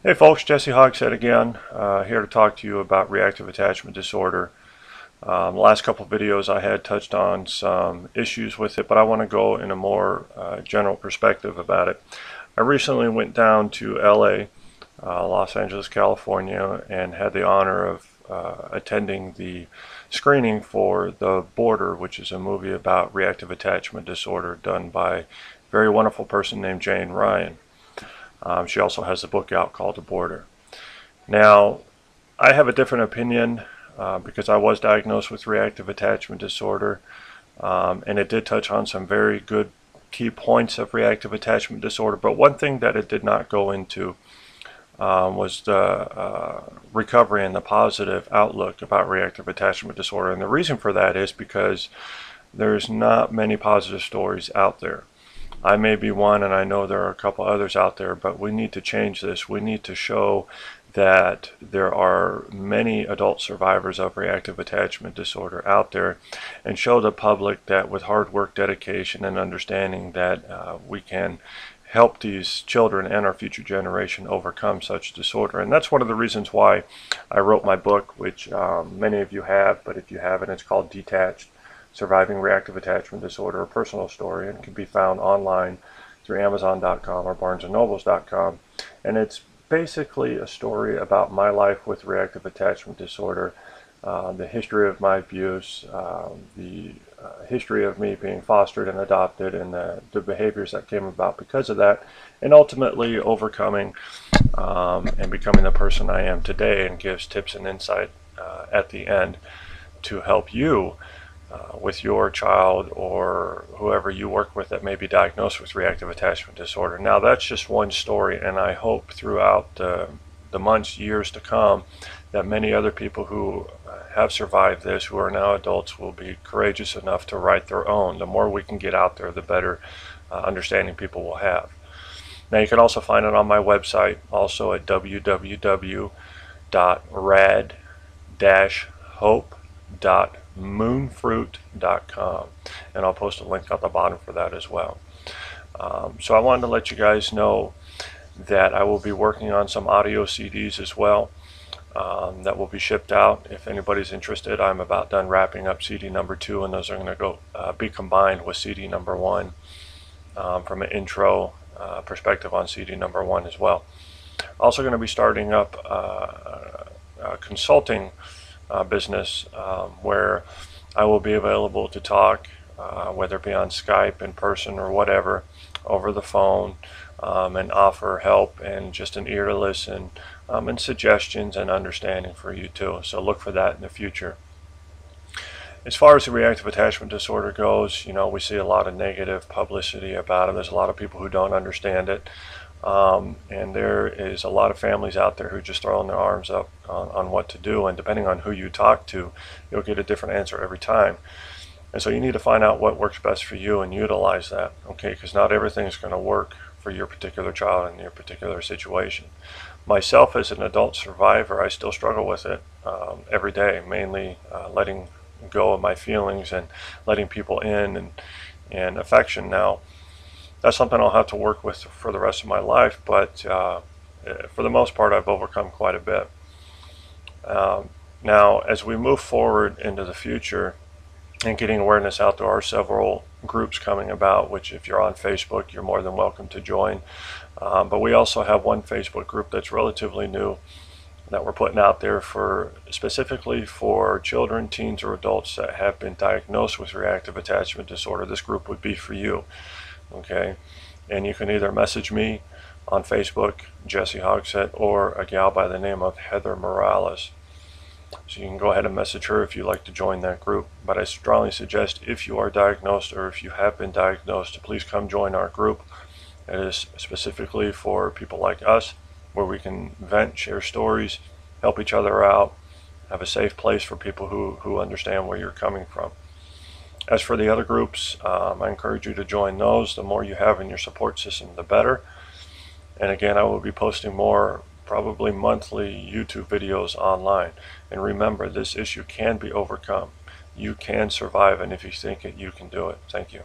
Hey folks, Jessie Hogsett again, here to talk to you about reactive attachment disorder. The last couple of videos I had touched on some issues with it, but I want to go in a more general perspective about it. I recently went down to LA, Los Angeles, California, and had the honor of attending the screening for The Border, which is a movie about reactive attachment disorder done by a very wonderful person named Jane Ryan. She also has a book out called The Border. Now, I have a different opinion because I was diagnosed with reactive attachment disorder, and it did touch on some very good key points of reactive attachment disorder. But one thing that it did not go into was the recovery and the positive outlook about reactive attachment disorder. And the reason for that is because there's not many positive stories out there. I may be one, and I know there are a couple others out there, but we need to change this. We need to show that there are many adult survivors of reactive attachment disorder out there, and show the public that with hard work, dedication, and understanding that we can help these children and our future generation overcome such disorder. And that's one of the reasons why I wrote my book, which many of you have, but if you haven't, it's called Detached: Surviving Reactive Attachment Disorder, a Personal Story, and can be found online through Amazon.com or BarnesandNobles.com. And it's basically a story about my life with reactive attachment disorder, the history of my abuse, the history of me being fostered and adopted, and the behaviors that came about because of that, and ultimately overcoming and becoming the person I am today, and gives tips and insight at the end to help you with your child or whoever you work with that may be diagnosed with reactive attachment disorder. Now, that's just one story, and I hope throughout the months, years to come, that many other people who have survived this, who are now adults, will be courageous enough to write their own. The more we can get out there, the better understanding people will have. Now, you can also find it on my website, also at www.rad-hope.moonfruit.com, and I'll post a link at the bottom for that as well. So I wanted to let you guys know that I will be working on some audio CDs as well that will be shipped out. If anybody's interested, I'm about done wrapping up CD number 2, and those are going to go be combined with CD number 1 from an intro perspective on CD number 1 as well. Also going to be starting up a consulting business where I will be available to talk, whether it be on Skype, in person, or whatever, over the phone, and offer help and just an ear to listen, and suggestions and understanding for you too. So look for that in the future. As far as the reactive attachment disorder goes, you know, we see a lot of negative publicity about it. There's a lot of people who don't understand it. And there is a lot of families out there who just throwing their arms up on what to do, and depending on who you talk to, you'll get a different answer every time. And so you need to find out what works best for you and utilize that, okay? Because not everything is going to work for your particular child in your particular situation. Myself, as an adult survivor, I still struggle with it every day, mainly letting go of my feelings and letting people in and affection. Now, that's something I'll have to work with for the rest of my life, but for the most part, I've overcome quite a bit. Now, as we move forward into the future and getting awareness out, there are several groups coming about, which if you're on Facebook, you're more than welcome to join. But we also have one Facebook group that's relatively new that we're putting out there for specifically for children, teens, or adults that have been diagnosed with reactive attachment disorder. This group would be for you. Okay, and you can either message me on Facebook, Jessie Hogsett, or a gal by the name of Heather Morales. So you can go ahead and message her if you'd like to join that group. But I strongly suggest, if you are diagnosed or if you have been diagnosed, to please come join our group. It is specifically for people like us, where we can vent, share stories, help each other out, have a safe place for people who understand where you're coming from. As for the other groups, I encourage you to join those. The more you have in your support system, the better. And again, I will be posting more, probably monthly, YouTube videos online. And remember, this issue can be overcome. You can survive, and if you think it, you can do it. Thank you.